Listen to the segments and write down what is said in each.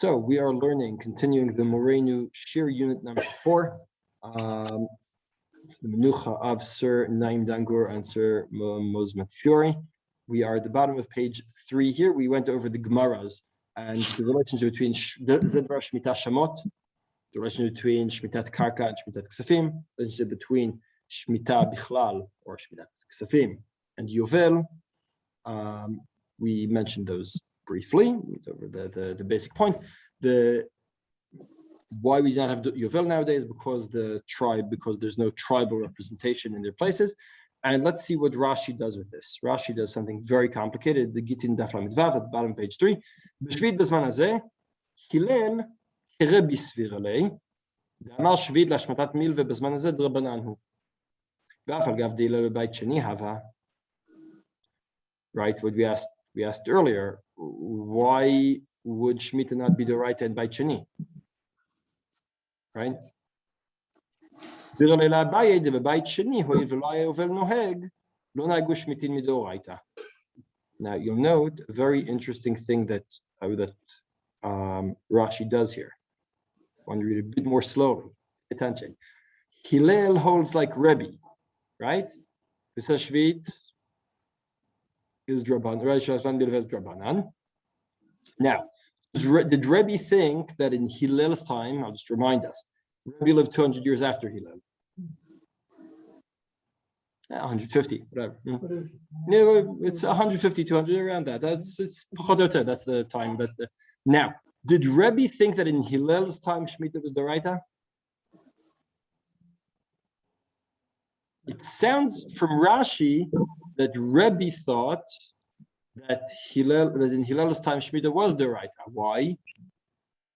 So we are learning, continuing the Morenu Shiur unit number 4. The Menucha of Sir Naim Dangur and Sir Mosmat Fiore. We are at the bottom of page 3 here. We went over the Gemaras and the relationship between Zedra Shmita Shamot, the relationship between Shmitat Karka and Shmitat Ksafim, the relationship between Shmita Bichlal or Shmitat Ksafim and Yovel. We mentioned those briefly, over the basic points. Why we don't have Yovel nowadays, because there's no tribal representation in their places. And let's see what Rashi does with this. Rashi does something very complicated. The Gitin Daf Lamed Vav at the bottom, page 3. B'shvid b'zman hazeh, Hillel kerebi svir alei, d'amar shvid lashmatat milve b'zman hazeh d'Rabbanan hu. V'af al gav d'Hillel b'bayit sheni hava. Right, what we asked earlier, why would Shmita not be Deoraita and Bayit Sheni? Right? Now you'll note a very interesting thing that Rashi does here. I want to read a bit more slowly. Pay attention. Hillel holds like Rebbe, right? Shvit is Drabanan. Now, did Rebbe think that in Hillel's time, I'll just remind us, Rebbe lived 200 years after Hillel. 150, whatever. No, it's 150, 200, around that. That's the time. Now, did Rebbe think that in Hillel's time Shmita was Deoraita? It sounds from Rashi that Rebbe thought that in Hillel's time Shmita was Deoraita. Why?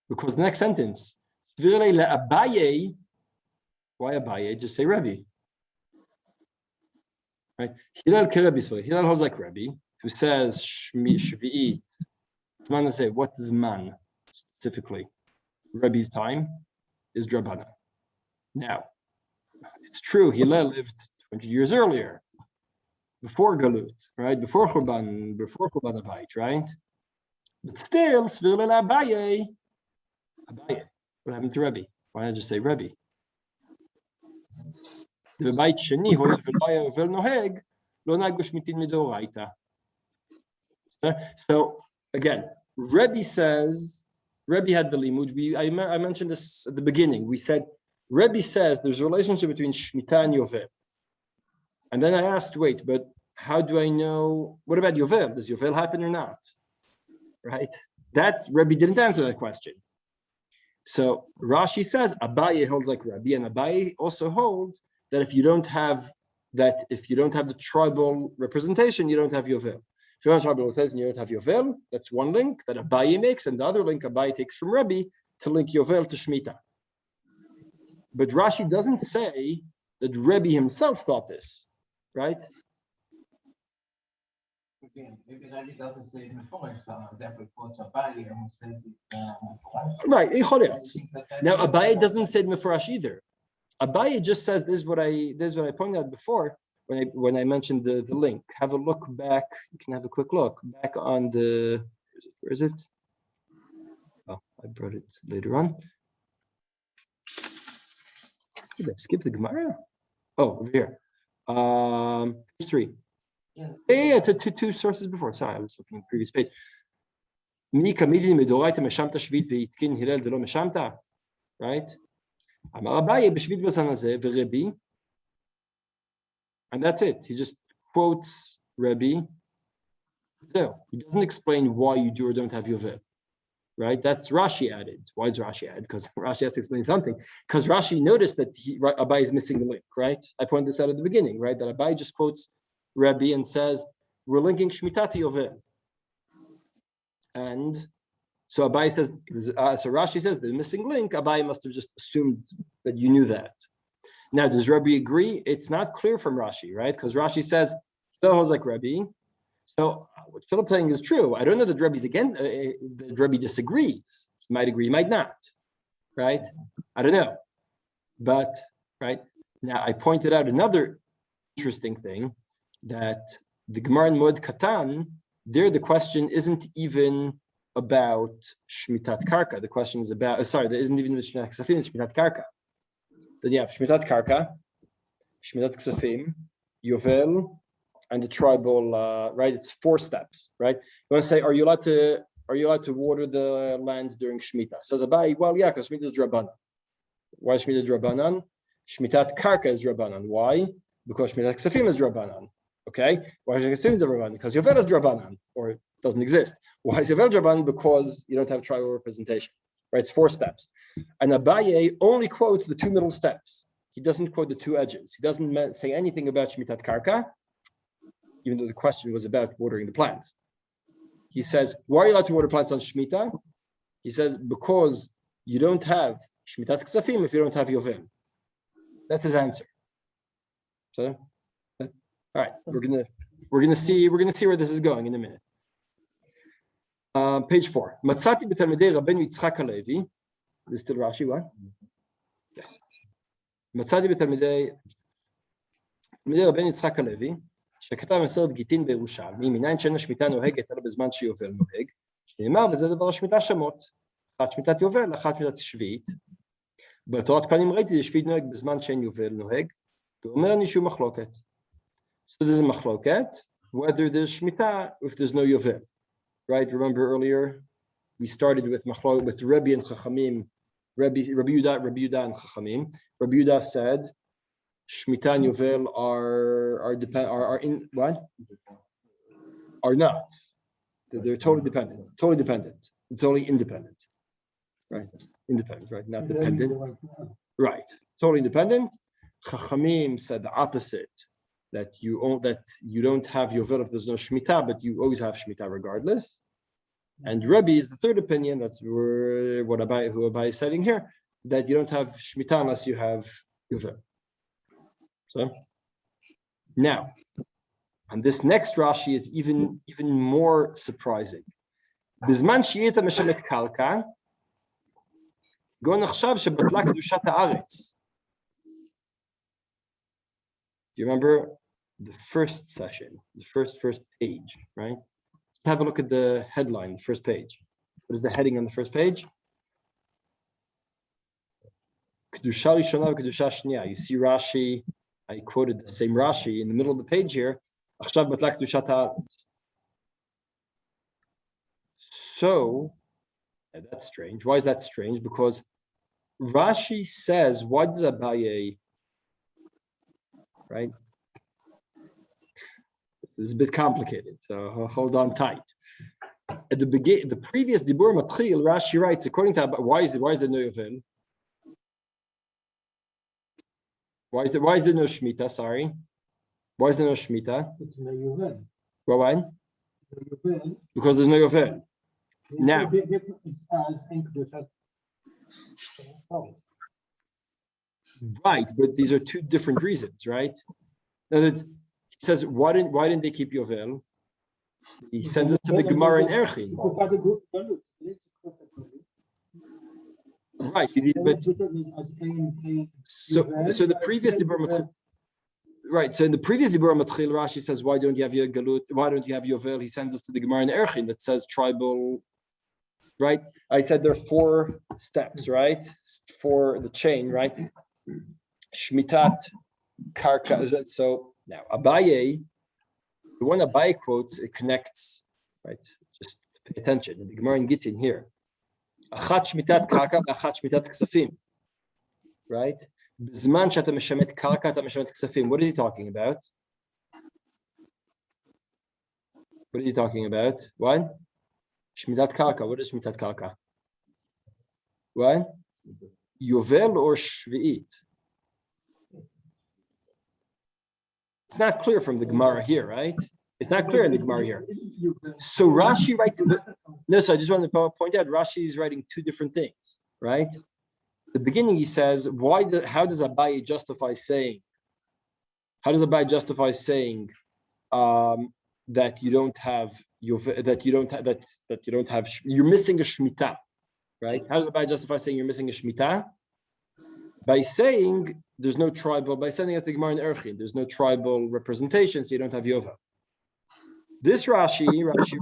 Because the next sentence, Abaye. Why Abaye? Just say Rebbe. Right? Hillel holds like Rebbe, who says Shvi'it. Man say what is man specifically? Rebbe's time is Drabana. Now, it's true, Hillel lived 20 years earlier, before Galut, right? Before Churban Abayit, right? But still, Svir Abaye. Abaye. What happened to Rebbe? Why not just say Rebbe? The Sheni Yovel Noheg Lo Nagu Shmitin Midoraita. So again, Rebbe had the limud. I mentioned this at the beginning. We said Rebbe says there's a relationship between Shmita and Yovel. And then I asked, wait, but how do I know? What about Yovel? Does Yovel happen or not? Right? That Rebbe didn't answer that question. So Rashi says Abaye holds like Rebbe, and Abaye also holds that if you don't have the tribal representation, you don't have Yovel. If you don't have tribal representation, you don't have Yovel. That's one link that Abaye makes, and the other link Abaye takes from Rebbe to link Yovel to Shmita. But Rashi doesn't say that Rebbe himself thought this, right? Right. Now Abaye doesn't say Mefurash either. Abaye just says this is what I pointed out before when I mentioned the link. Have a look back. You can have a quick look back on the. Where is it? Oh, I brought it later on. Did I skip the Gemara? Oh, over here. Page 3. Yeah, two sources before. Sorry, I was looking at the previous page. Right? And that's it. He just quotes Rebbe. So he doesn't explain why you do or don't have Yovel. Right? That's Rashi added. Why is Rashi added? Because Rashi has to explain something. Because Rashi noticed that Abaye is missing the link, right? I pointed this out at the beginning, right? That Abaye just quotes Rebbe and says, we're linking Shmita to Yovel. And so Abaye says, so Rashi says the missing link, Abaye must have just assumed that you knew that. Now, does Rebbe agree? It's not clear from Rashi, right? Because Rashi says, Phil holds like Rebbe. So what Philip saying is true. I don't know that that Rebbe disagrees. He might agree, he might not, right? I don't know. But, right, now I pointed out another interesting thing, that the Gemara in Moed Katan, there the question isn't even about Shmitat Karka. The question is about, there isn't even Shmitat Ksafim, it's Shmitat Karka. Then you have Shmitat Karka, Shmitat Ksafim, Yovel, and the tribal, right? It's 4 steps, right? You want to say, are you allowed to water the land during Shemitah? Says Abai, well, yeah, because Shemitah is Drabanan. Why is Shemitah Drabanan? Shmitat Karka is Drabanan. Why? Because Shmitat Ksafim is Drabanan. Okay? Why is Ksafim Drabanan? Because Yovel is Drabanan, or it doesn't exist. Why is Yovel Drabanan? Because you don't have tribal representation. Right? It's 4 steps. And Abaye only quotes the 2 middle steps. He doesn't quote the 2 edges. He doesn't say anything about Shmitat Karka, even though the question was about watering the plants. He says, why are you allowed to water plants on Shemitah? He says, because you don't have Shmitat Ksafim if you don't have Yovel. That's his answer. So, all right, we're gonna see where this is going in a minute. Page 4. Matzati b'talmidei Rabbeinu Yitzchak Halevi. This is still Rashi, what? Yes. Matzati b'talmidei Rabbeinu Yitzchak Halevi. שכתב מסורת גיטין בירושלמי, מניין שאין השמיטה נוהגת אלא בזמן שיובל נוהג, שנאמר וזה דבר השמיטה שמות, אחת שמיטת יובל, אחת שמיטת שביעית. בתורת כהנים ראיתי שביעית נוהג בזמן שאין יובל נוהג, ואומר אני שהוא מחלוקת. So this is מחלוקת, whether there's shmita or if there's no yovel. Right? Remember earlier, we started with מחלוקת, with Rebbe and Chachamim, Rabbi Yudah and Chachamim. Rabbi Yudah said, Shmita and Yovel are in what? Are not. They're totally dependent. It's only independent. Right? Independent, right? Not dependent. Right. Totally independent. Chachamim said the opposite, that you don't have Yovel if there's no Shmita, but you always have Shmita regardless. And Rebbe is the third opinion, that's who Abai is citing here, that you don't have Shmita unless you have Yovel. So now, and this next Rashi is even more surprising. Bizman she'ita meshamet kalka, go nachshav shebatla kedushat haaretz. Do you remember the first session, the first page, right? Let's have a look at the headline, the first page. What is the heading on the first page? Kedusha rishona v'kedusha shniya. You see Rashi. I quoted the same Rashi in the middle of the page here. So, that's strange. Why is that strange? Because Rashi says, why does Abaye, right? This is a bit complicated, so hold on tight. At the beginning, the previous Dibur Matchil, Rashi writes, according to Abaye, why is there no Yovel? Why is there no Shemitah? Sorry. Why is there no Shemitah? Why? Because there's no Yovel. Now. Right, but these are 2 different reasons, right? In other words, he says, why didn't they keep Yovel? He sends us to the Gemara in Erchin. Right, but so the previous Dibur Matchil, right? So in the previous Dibur Matchil, Rashi says, "Why don't you have your galut? Why don't you have Yovel?" He sends us to the Gemara in Erchin that says tribal. Right? I said there are 4 steps, right? For the chain, right? Shmitat, Karka. So now Abaye, the one Abaye quotes, it connects, right? Just pay attention. The Gemara in Gittin here. Achat shmitat karka, achat shmitat ksafim. Right? B'zman she'ata meshamet karka, ata meshamet ksafim. What is he talking about? What is he talking about? What? Shmitat karka. What is shmitat karka? What? Yovel or shvi'it? It's not clear from the Gemara here, right? It's not clear in the Gemara here. So Rashi writes, no, so I just wanted to point out, Rashi is writing 2 different things, right? At the beginning he says, how does Abaye justify saying that you don't have you're missing a Shemitah, right? How does Abaye justify saying you're missing a Shemitah? By saying there's no tribal, by sending us the Gemara in Erchin, there's no tribal representation, so you don't have Yovel. This Rashi writes,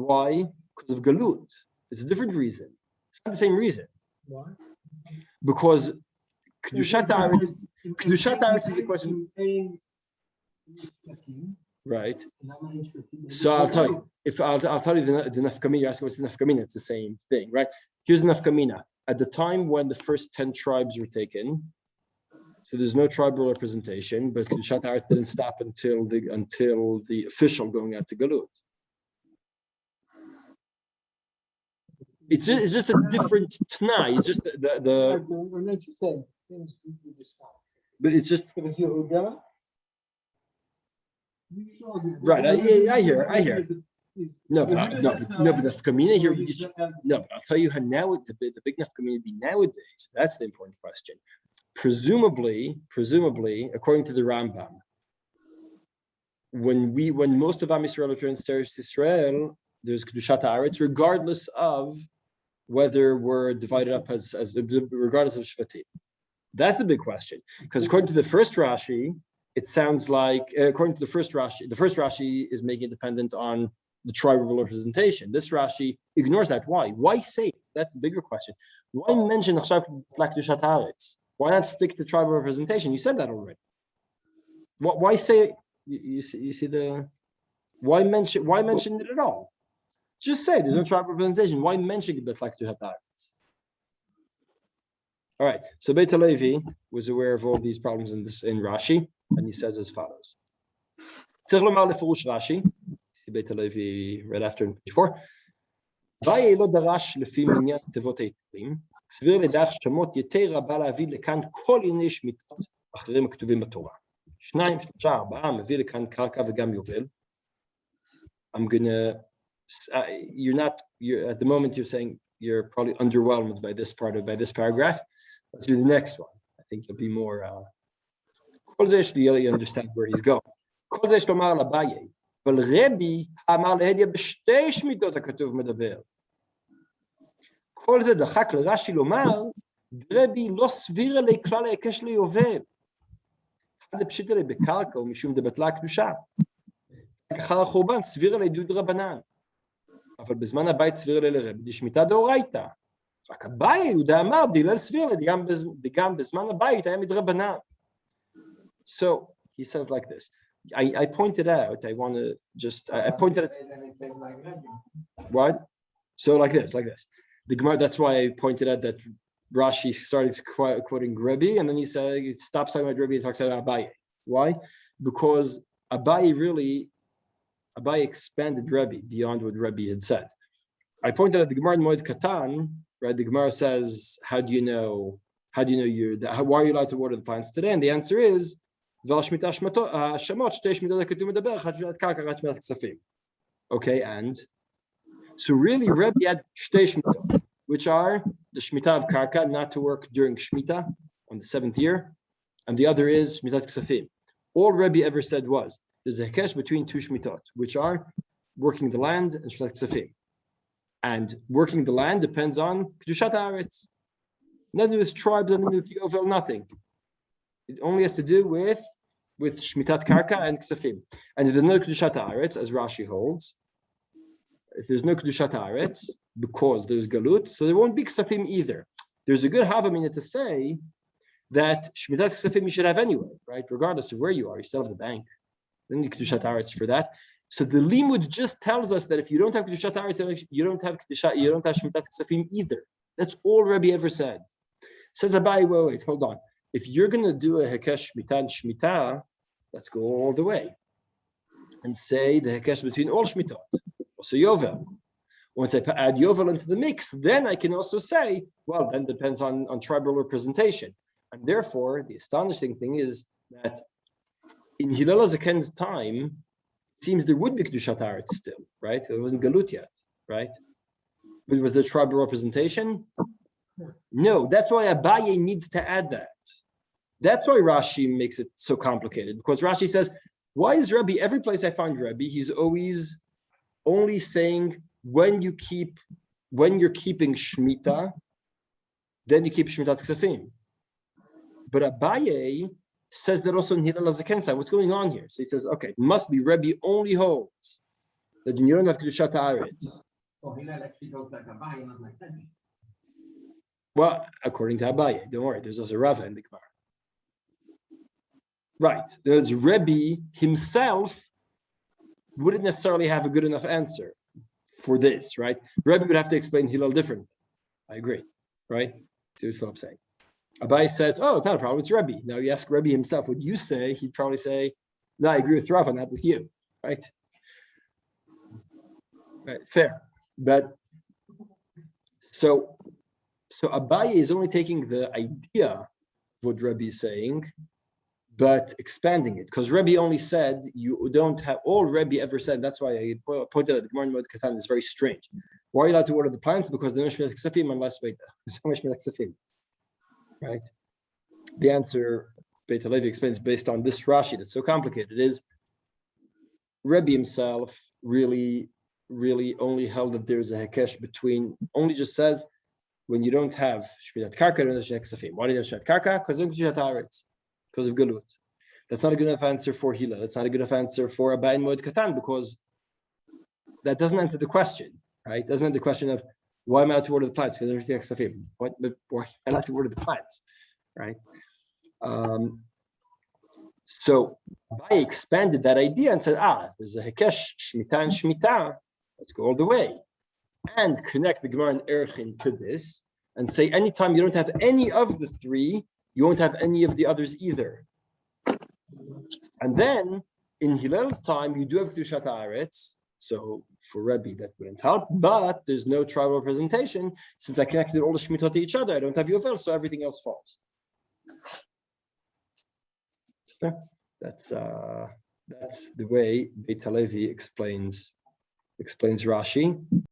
Why? Because of galut. It's a different reason. It's not the same reason. Why? Because kedushat haaretz is a question. Right. So I'll tell you. I'll tell you the nafkamina, you're asking what's the nafkamina, it's the same thing, right? Here's the nafkamina. At the time when the first 10 tribes were taken, so there's no tribal representation, but kedushat haaretz didn't stop until the official going out to galut. It's just a different t'nai. It's just the. But it's just. Right, I hear. No, but the nafkamina here. But I'll tell you how now the big nafkamina be nowadays. That's the important question. Presumably, according to the Rambam, when most of Am Yisrael returns to Israel, there's kedushat haaretz, regardless of whether we're divided up as regardless of shvatim. That's the big question. Because according to the first Rashi, it sounds like according to the first Rashi is making it dependent on the tribal representation. This Rashi ignores that. Why? Why say it? That's the bigger question. Why mention kedushat haaretz? Why not stick to tribal representation? You said that already. Why say it? You see the why mention it at all? Just say there's no tribal representation. Why mention it like kedushat haaretz? All right. So Beit Halevi was aware of all these problems in Rashi, and he says as follows. Rashi, see Beit Halevi right after before. Vaye lo darash lefi minyan tevot ha'itrim, סביר לדרך שמות יתר רבה להביא לכאן כל ענייני שמיטות אחרים הכתובים בתורה. 2, 3, 4 מביא לכאן קרקע וגם יובל. I'm gonna, you're at the moment you're saying you're probably underwhelmed by this paragraph. Let's do the next one. I think you'll be more, כל זה יש לי, you understand where he's going. כל זה יש לומר לבאי, אבל רבי אמר להדיה בשתי שמיטות הכתוב מדבר. כל זה דחק לרש"י לומר, רבי לא סביר עלי כלל ההיקש ליובל. אחד פשיט עלי בקרקע ומשום דבטלה הקדושה. אחר החורבן סביר עלי דוד רבנן. אבל בזמן הבית סביר עלי לרבי דשמיטה דאורייתא. רק הבאי יהודה אמר, דילל סביר עלי, גם בזמן הבית היה מדרבנן. So he says like this. I pointed out, I pointed out. What? So like this. The Gemara, that's why I pointed out that Rashi started quoting Rebbe, and then he said he stops talking about Rebbe and talks about Abaye. Why? Because Abaye expanded Rebbe beyond what Rebbe had said. I pointed out the Gemara in Moed Katan, right? The Gemara says, why are you allowed to water the plants today? And the answer is, okay, and so really Rebbe had shtei shmitot, which are the shmita of karka, not to work during shmita on the 7th year, and the other is shmitat ksafim. All Rebbe ever said was there's a hekesh between two shmitot, which are working the land and shmitat ksafim. And working the land depends on kedushat haaretz. Nothing with tribes, nothing with yovel, nothing. It only has to do with shmitat karka and ksafim. And if there's no kedushat haaretz, as Rashi holds, if there's no kedushat haaretz because there's galut, so there won't be ksafim either. There's a good havamina to say that shmitat ksafim you should have anyway, right? Regardless of where you are, you still have the bank. Then you kedushat haaretz for that. So the limud just tells us that if you don't have kedushat haaretz, you don't have shmitat ksafim either. That's all Rabbi ever said. Says Abai, wait, hold on. If you're going to do a hekesh shmita and shmita, let's go all the way and say the hekesh between all shmitot. Also yovel. Once I add yovel into the mix, then I can also say, well, then depends on tribal representation. And therefore, the astonishing thing is that in Hillel HaZaken's time, it seems there would be kedushat haaretz still, right? It wasn't galut yet, right? But was there tribal representation? No, that's why Abaye needs to add that. That's why Rashi makes it so complicated, because Rashi says, why is Rebbe, every place I find Rebbe, he's always only saying when you're keeping Shemitah, then you keep Shmitat Ksafim. But Abaye says that also in Hillel HaZaken. What's going on here? So he says, okay, must be Rebbe only holds that you don't have Kedushat Haaretz. So Hillel actually goes like Abaye, not like Rebbe. Well, according to Abaye, don't worry, there's also Rava in the Gemara. Right, there's Rebbe himself wouldn't necessarily have a good enough answer for this, right? Rebbe would have to explain Hillel differently. I agree, right? See what Philip's saying. Abaye says, oh, it's not a problem, it's Rebbe. Now you ask Rebbe himself what you say, he'd probably say, no, I agree with Rava, not with you, right? Right, fair. But so Abaye is only taking the idea of what Rebbe is saying, but expanding it. Because Rebbe only said you don't have all Rebbe ever said. That's why I pointed out the Gemara in Moed Katan is very strange. Why are you allowed to water the plants? Because they're Shmita Ksefim unless Beit Ksefim. Right? The answer Beit Halevi explains based on this Rashi that's so complicated is Rebbe himself really only held that there's a hekesh between, only just says when you don't have Shmitat Karka, you don't have Shmitat Ksefim. Why do you have Shmitat Karka? Because you don't have Shmitat Haaretz. Because of Galut. That's not a good enough answer for Hillel. That's not a good enough answer for Abaye and Moed Katan because that doesn't answer the question, right? Doesn't answer the question of why am I allowed to water the plants? Because everything Ksefim. Why am I allowed to water the plants, right? So Abaye expanded that idea and said, there's a Hekesh, Shmita and Shmita. Let's go all the way and connect the Gemara and Erchin to this and say anytime you don't have any of the three, you won't have any of the others either. And then in Hillel's time, you do have Kedushat Haaretz. So for Rebbe, that wouldn't help, but there's no tribal representation. Since I connected all the Shemitot to each other, I don't have Yovel, so everything else falls. That's the way Beit Halevi explains Rashi.